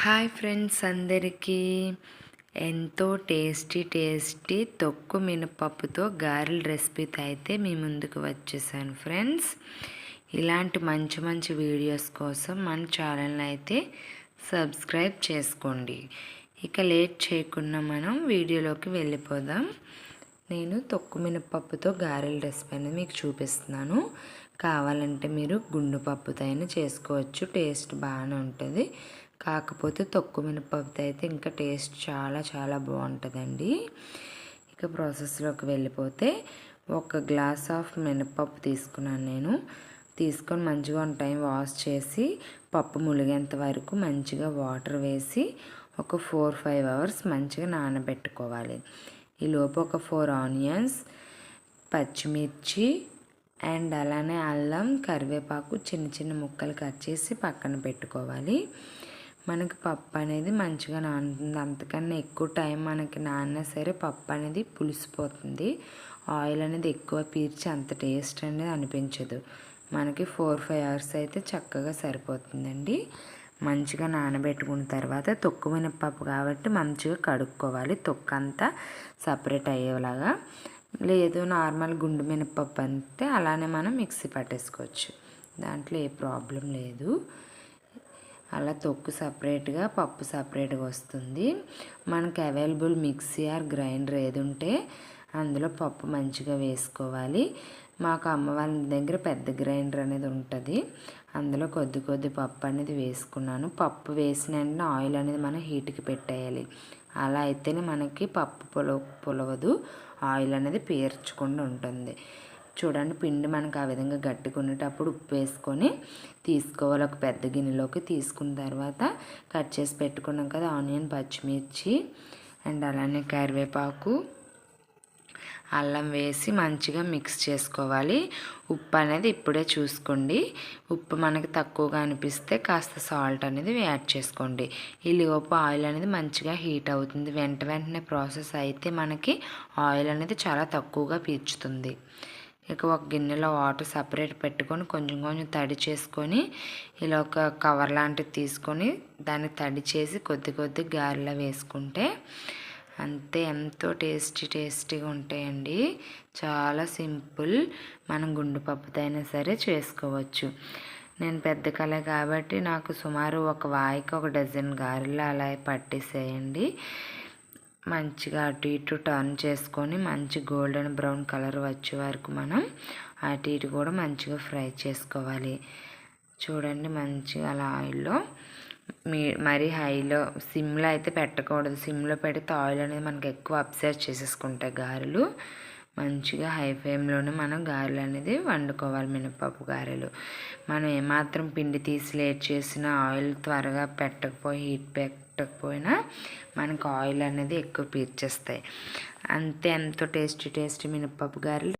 Hi friends, అందరికీ ఎంతో tasty తొక్కు మినపప్పుతో గారెల రెసిపీతో అయితే మీ ముందుకు వచ్చేసాను ఫ్రెండ్స్. ఇలాంటి మంచి వీడియోస్ కోసం మన ఛానల్ని అయితే సబ్స్క్రైబ్ చేసుకోండి. ఇక లేట్ చేయకుండా మనం వీడియోలోకి వెళ్ళిపోదాం. నేను తొక్కు మినపప్పుతో గారెల రెసిపీ అనేది మీకు చూపిస్తున్నాను. కావాలంటే మీరు గుండు పప్పుతో అయినా చేసుకోవచ్చు, టేస్ట్ బాగానే ఉంటుంది. కాకపోతే తొక్కు మినపప్పుతో అయితే ఇంకా టేస్ట్ చాలా బాగుంటుందండి. ఇక ప్రాసెస్లోకి వెళ్ళిపోతే ఒక గ్లాస్ ఆఫ్ మినపప్పు తీసుకున్నాను నేను. తీసుకొని మంచిగా 1 టైం వాష్ చేసి పప్పు ములిగేంత వరకు మంచిగా వాటర్ వేసి ఒక 4-5 అవర్స్ మంచిగా నానబెట్టుకోవాలి. ఈలోపు ఒక 4 ఆనియన్స్, పచ్చిమిర్చి అండ్ అలానే అల్లం, కరివేపాకు చిన్న ముక్కలు కట్ చేసి పక్కన పెట్టుకోవాలి. మనకి పప్పు అనేది మంచిగా నానుతుంది. అంతకన్నా ఎక్కువ టైం మనకి నానినా సరే పప్పు అనేది పులిసిపోతుంది. ఆయిల్ అనేది ఎక్కువ పీల్చి అంత టేస్ట్ అనేది అనిపించదు. మనకి 4-5 అవర్స్ అయితే చక్కగా సరిపోతుందండి. మంచిగా నానబెట్టుకున్న తర్వాత తొక్కు మినపప్పు కాబట్టి మంచిగా కడుక్కోవాలి. తొక్కు అంతా సపరేట్ అయ్యేలాగా. లేదు నార్మల్ గుండు మినపప్పు అంటే అలానే మనం మిక్సీ పట్టేసుకోవచ్చు, దాంట్లో ఏ ప్రాబ్లం లేదు. అలా తొక్కు సపరేట్గా పప్పు సపరేట్గా వస్తుంది. మనకు అవైలబుల్ మిక్సీ ఆర్ గ్రైండర్ ఏది ఉంటే అందులో పప్పు మంచిగా వేసుకోవాలి. మాకు అమ్మ వాళ్ళ దగ్గర పెద్ద గ్రైండర్ అనేది ఉంటుంది. అందులో కొద్ది పప్పు అనేది వేసుకున్నాను. పప్పు వేసిన వెంటనే ఆయిల్ అనేది మనం హీట్కి పెట్టేయాలి. అలా అయితేనే మనకి పప్పు పులవదు, ఆయిల్ అనేది పీల్చకుండా ఉంటుంది. చూడండి, పిండి మనకు ఆ విధంగా గట్టిగా ఉండేటప్పుడు ఉప్పు వేసుకొని తీసుకోవాలి. ఒక పెద్ద గిన్నెలోకి తీసుకున్న తర్వాత కట్ చేసి పెట్టుకున్నాం కదా ఆనియన్, పచ్చిమిర్చి అండ్ అలానే కరివేపాకు, అల్లం వేసి మంచిగా మిక్స్ చేసుకోవాలి. ఉప్పు అనేది ఇప్పుడే చూసుకోండి. ఉప్పు మనకి తక్కువగా అనిపిస్తే కాస్త సాల్ట్ అనేది యాడ్ చేసుకోండి. ఈలోపు ఆయిల్ అనేది మంచిగా హీట్ అవుతుంది. వెంటనే ప్రాసెస్ అయితే మనకి ఆయిల్ అనేది చాలా తక్కువగా పీల్చుతుంది. ఇక ఒక గిన్నెలో వాటర్ సపరేట్ పెట్టుకొని కొంచెం తడి చేసుకొని ఇలా ఒక కవర్ లాంటిది తీసుకొని దాన్ని తడి చేసి కొద్ది గారెలా వేసుకుంటే అంతే, ఎంతో టేస్టీగా ఉంటాయండి. చాలా సింపుల్. మనం గుండు పప్పుతో అయినా సరే చేసుకోవచ్చు. నేను పెద్ద కళ కాబట్టి నాకు సుమారు ఒక వాయికి 1 డజన్ గారెలు అలా పట్టేసేయండి. మంచిగా అటు ఇటు టర్న్ చేసుకొని మంచి గోల్డెన్ బ్రౌన్ కలర్ వచ్చే వరకు మనం అటు ఇటు కూడా మంచిగా ఫ్రై చేసుకోవాలి. చూడండి, మంచిగా అలా ఆయిల్లో మరీ హైలో సిమ్లో అయితే పెట్టకూడదు. సిమ్లో పెడితే ఆయిల్ అనేది మనకి ఎక్కువ అబ్జర్వ్ చేసేసుకుంటాయి గారెలు. మంచిగా హై ఫ్లేమ్లోనే మనం గారెలు అనేది వండుకోవాలి. మినపప్పు గారెలు మనం ఏమాత్రం పిండి తీసి లేట్ చేసిన ఆయిల్ త్వరగా హీట్ పెట్టకపోయినా మనకు ఆయిల్ అనేది ఎక్కువ పీల్చేస్తాయి. అంతే, ఎంతో టేస్టీ మినపప్పు గారెలు